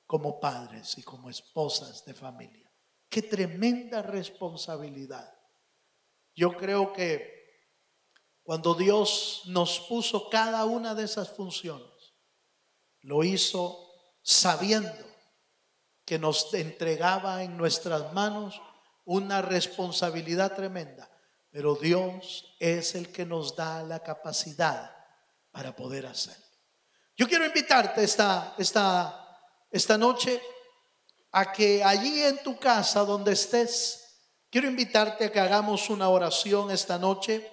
como padres y como esposas de familia. Qué tremenda responsabilidad. Yo creo que cuando Dios nos puso cada una de esas funciones, lo hizo sabiendo que nos entregaba en nuestras manos una responsabilidad tremenda. Pero Dios es el que nos da la capacidad para poder hacerlo. Yo quiero invitarte esta noche a que allí en tu casa donde estés, quiero invitarte a que hagamos una oración esta noche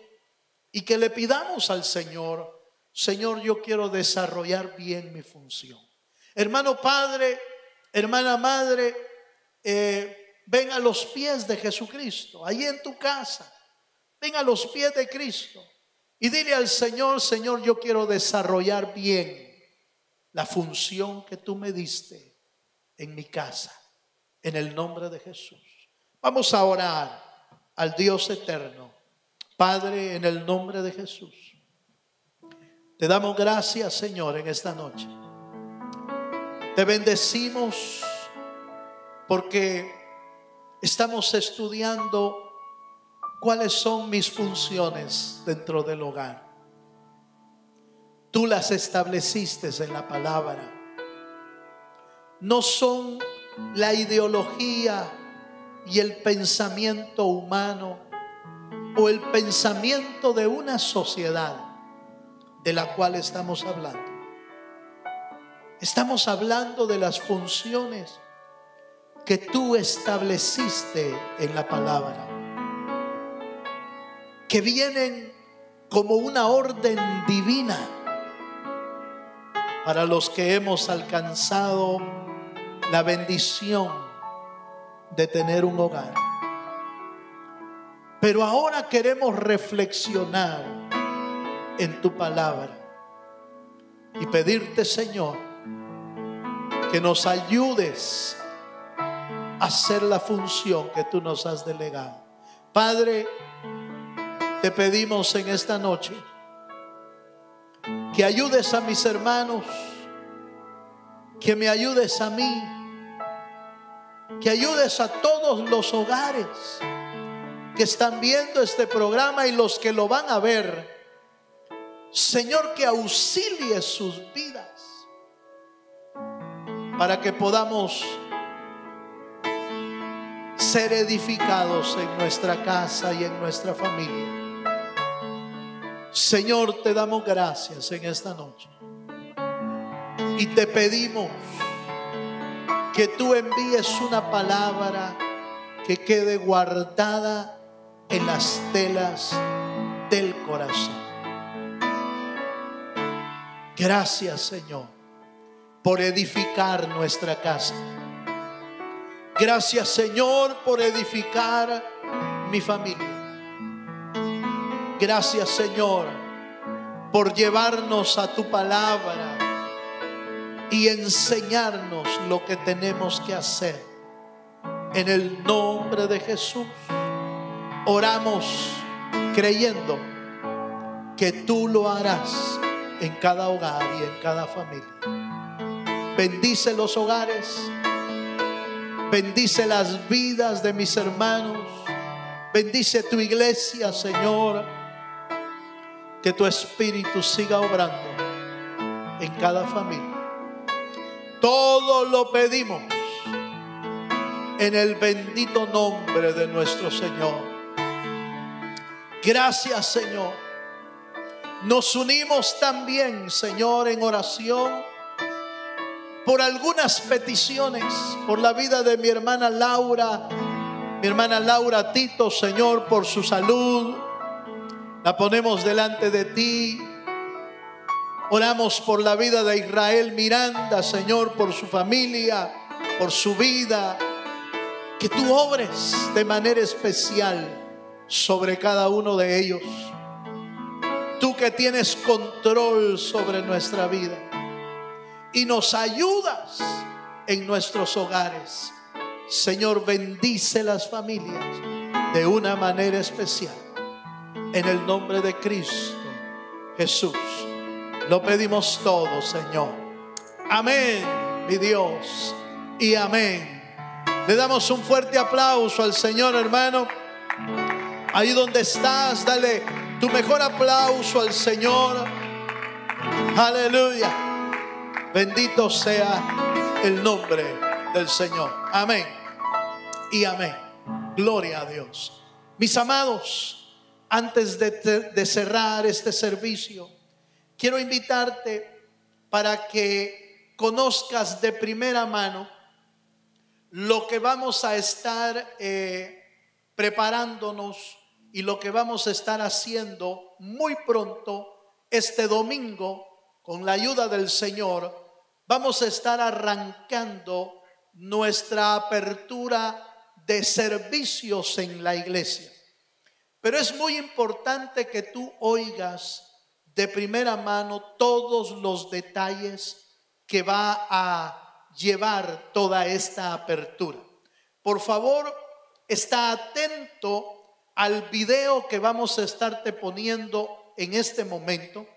y que le pidamos al Señor: Señor, yo quiero desarrollar bien mi función. Hermano padre, hermana madre, ven a los pies de Jesucristo, allí en tu casa. Ven a los pies de Cristo y dile al Señor: Señor, yo quiero desarrollar bien la función que tú me diste en mi casa, en el nombre de Jesús. Vamos a orar al Dios eterno. Padre, en el nombre de Jesús, te damos gracias, Señor, en esta noche. Te bendecimos porque estamos estudiando cuáles son mis funciones dentro del hogar. Tú las estableciste en la palabra. No son la ideología y el pensamiento humano o el pensamiento de una sociedad de la cual estamos hablando. Estamos hablando de las funciones que tú estableciste en la palabra, que vienen como una orden divina para los que hemos alcanzado la bendición de tener un hogar. Pero ahora queremos reflexionar en tu palabra y pedirte, Señor, que nos ayudes a hacer la función que tú nos has delegado. Padre, te pedimos en esta noche que ayudes a mis hermanos, que me ayudes a mí, que ayudes a todos los hogares que están viendo este programa y los que lo van a ver. Señor, que auxilie sus vidas para que podamos ser edificados en nuestra casa y en nuestra familia. Señor, te damos gracias en esta noche y te pedimos que tú envíes una palabra que quede guardada en las telas del corazón. Gracias, Señor, por edificar nuestra casa. Gracias, Señor, por edificar mi familia. Gracias, Señor, por llevarnos a tu palabra y enseñarnos lo que tenemos que hacer. En el nombre de Jesús oramos creyendo que tú lo harás en cada hogar y en cada familia. Bendice los hogares, bendice las vidas de mis hermanos, bendice tu iglesia, Señor. Que tu espíritu siga obrando en cada familia. Todo lo pedimos en el bendito nombre de nuestro Señor. Gracias, Señor. Nos unimos también, Señor, en oración por algunas peticiones, por la vida de mi hermana Laura Tito, Señor, por su salud. La ponemos delante de ti. Oramos por la vida de Israel Miranda, Señor, por su familia, por su vida. Que tú obres de manera especial sobre cada uno de ellos. Tú que tienes control sobre nuestra vida y nos ayudas en nuestros hogares. Señor, bendice las familias de una manera especial. En el nombre de Cristo Jesús lo pedimos todo, Señor. Amén, mi Dios, y amén. Le damos un fuerte aplauso al Señor, hermano. Ahí donde estás, dale tu mejor aplauso al Señor. Aleluya. Bendito sea el nombre del Señor. Amén y amén. Gloria a Dios. Mis amados, antes de cerrar este servicio, quiero invitarte para que conozcas de primera mano lo que vamos a estar preparándonos y lo que vamos a estar haciendo muy pronto. Este domingo, con la ayuda del Señor, vamos a estar arrancando nuestra apertura de servicios en la iglesia. Pero es muy importante que tú oigas de primera mano todos los detalles que va a llevar toda esta apertura. Por favor, está atento al video que vamos a estarte poniendo en este momento,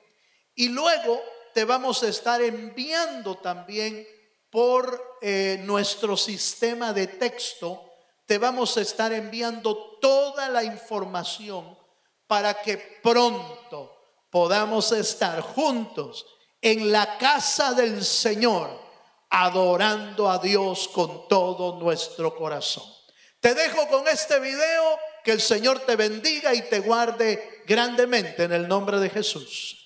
y luego te vamos a estar enviando también por nuestro sistema de texto. Te vamos a estar enviando toda la información para que pronto podamos estar juntos en la casa del Señor, adorando a Dios con todo nuestro corazón. Te dejo con este video. Que el Señor te bendiga y te guarde grandemente en el nombre de Jesús.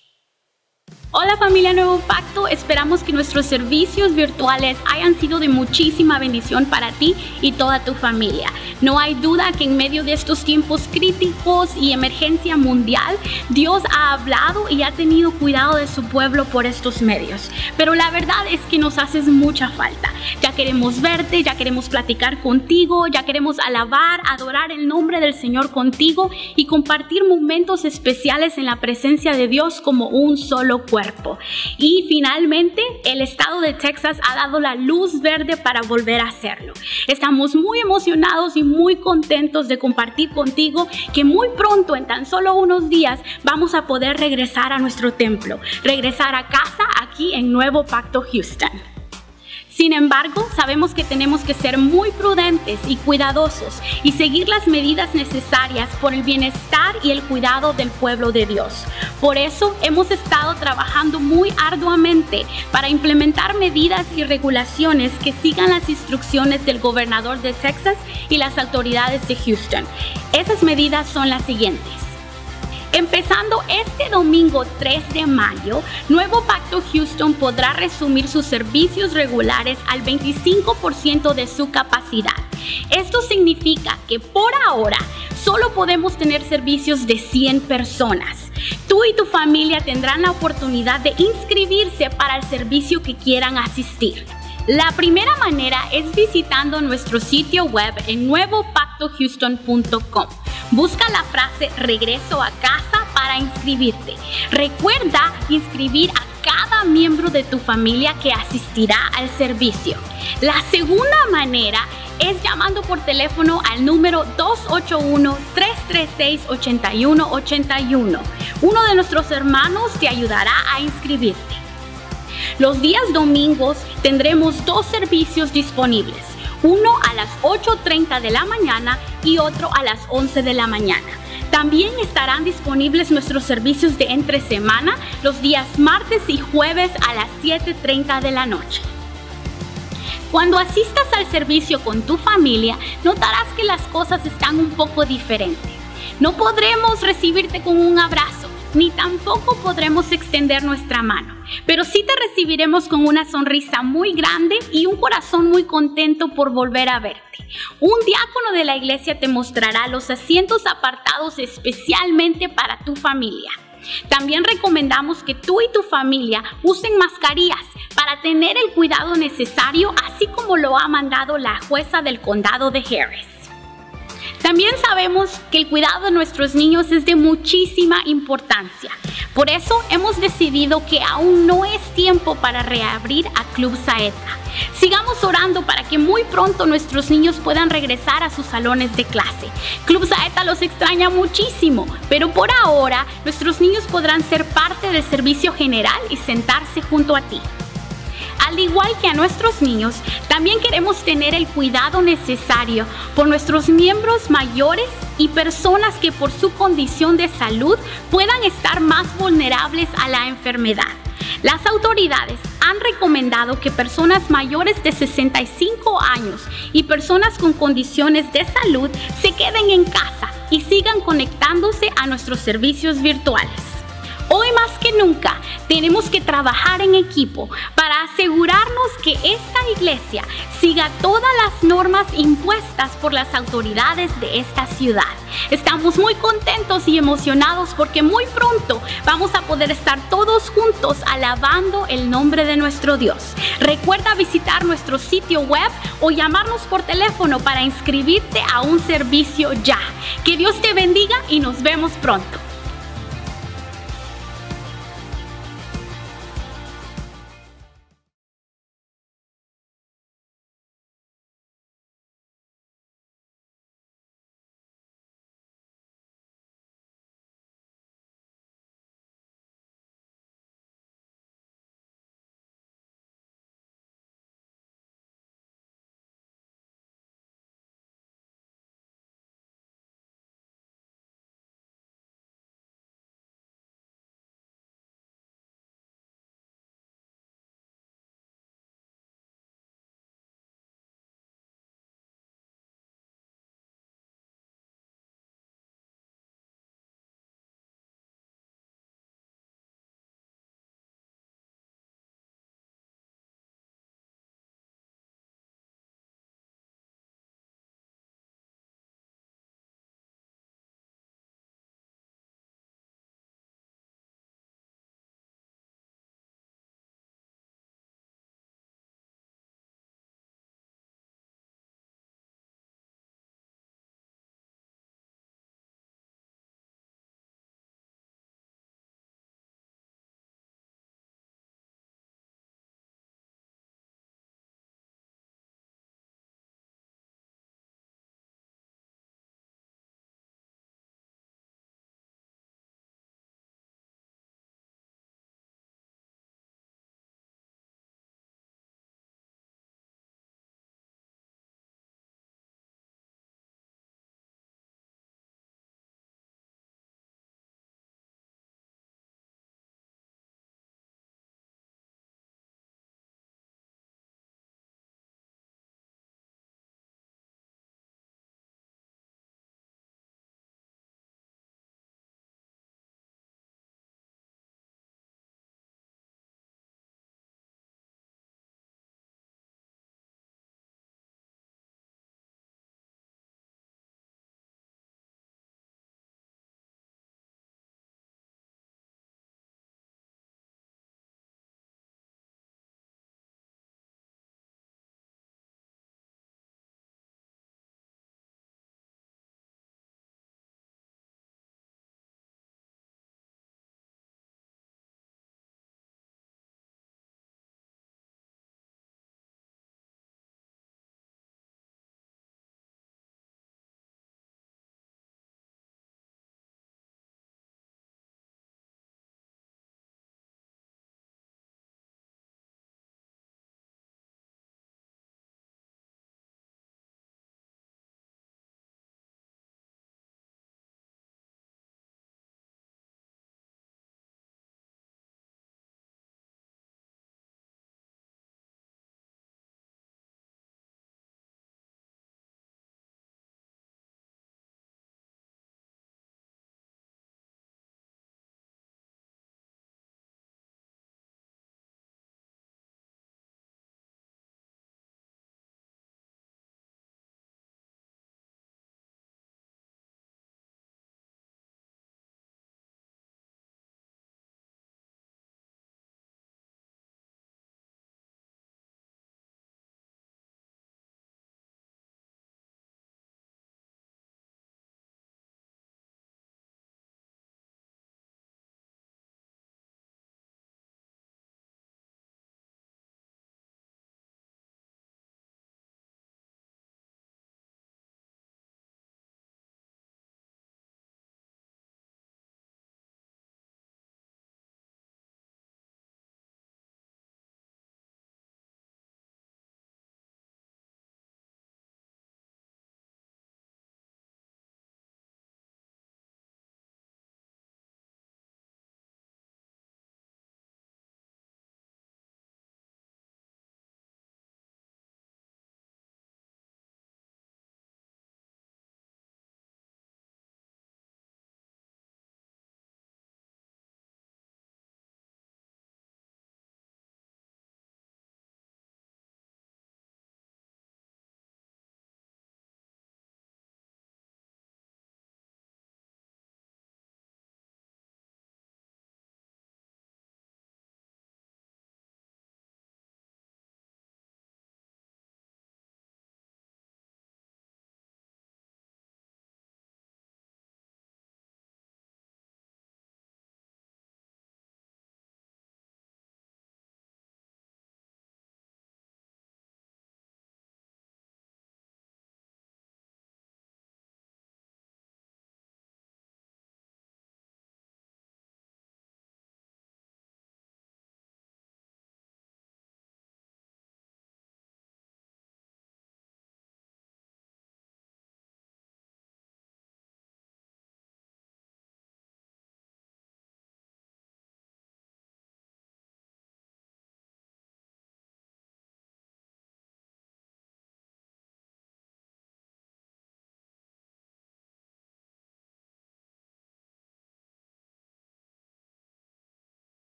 Hola familia Nuevo Pacto, esperamos que nuestros servicios virtuales hayan sido de muchísima bendición para ti y toda tu familia. No hay duda que en medio de estos tiempos críticos y emergencia mundial, Dios ha hablado y ha tenido cuidado de su pueblo por estos medios. Pero la verdad es que nos haces mucha falta. Ya queremos verte, ya queremos platicar contigo, ya queremos alabar, adorar el nombre del Señor contigo y compartir momentos especiales en la presencia de Dios como un solo cuerpo. Y finalmente el estado de Texas ha dado la luz verde para volver a hacerlo. Estamos muy emocionados y muy contentos de compartir contigo que muy pronto, en tan solo unos días, vamos a poder regresar a nuestro templo, regresar a casa aquí en Nuevo Pacto Houston. Sin embargo, sabemos que tenemos que ser muy prudentes y cuidadosos y seguir las medidas necesarias por el bienestar y el cuidado del pueblo de Dios. Por eso hemos estado trabajando muy arduamente para implementar medidas y regulaciones que sigan las instrucciones del gobernador de Texas y las autoridades de Houston. Esas medidas son las siguientes. Empezando este domingo 3 de mayo, Nuevo Pacto Houston podrá resumir sus servicios regulares al 25% de su capacidad. Esto significa que por ahora solo podemos tener servicios de 100 personas. Tú y tu familia tendrán la oportunidad de inscribirse para el servicio que quieran asistir. La primera manera es visitando nuestro sitio web en nuevopactohouston.com. Busca la frase "regreso a casa" para inscribirte. Recuerda inscribir a cada miembro de tu familia que asistirá al servicio. La segunda manera es llamando por teléfono al número 281-336-8181. Uno de nuestros hermanos te ayudará a inscribirte. Los días domingos tendremos dos servicios disponibles. Uno a las 8:30 de la mañana y otro a las 11 de la mañana. También estarán disponibles nuestros servicios de entre semana los días martes y jueves a las 7:30 de la noche. Cuando asistas al servicio con tu familia, notarás que las cosas están un poco diferentes. No podremos recibirte con un abrazo, ni tampoco podremos extender nuestra mano, pero sí te recibiremos con una sonrisa muy grande y un corazón muy contento por volver a verte. Un diácono de la iglesia te mostrará los asientos apartados especialmente para tu familia. También recomendamos que tú y tu familia usen mascarillas para tener el cuidado necesario, así como lo ha mandado la jueza del condado de Harris. También sabemos que el cuidado de nuestros niños es de muchísima importancia. Por eso hemos decidido que aún no es tiempo para reabrir a Club Saeta. Sigamos orando para que muy pronto nuestros niños puedan regresar a sus salones de clase. Club Saeta los extraña muchísimo, pero por ahora nuestros niños podrán ser parte del servicio general y sentarse junto a ti. Al igual que a nuestros niños, también queremos tener el cuidado necesario por nuestros miembros mayores y personas que por su condición de salud puedan estar más vulnerables a la enfermedad. Las autoridades han recomendado que personas mayores de 65 años y personas con condiciones de salud se queden en casa y sigan conectándose a nuestros servicios virtuales. Hoy más que nunca tenemos que trabajar en equipo para asegurarnos que esta iglesia siga todas las normas impuestas por las autoridades de esta ciudad. Estamos muy contentos y emocionados porque muy pronto vamos a poder estar todos juntos alabando el nombre de nuestro Dios. Recuerda visitar nuestro sitio web o llamarnos por teléfono para inscribirte a un servicio ya. Que Dios te bendiga y nos vemos pronto.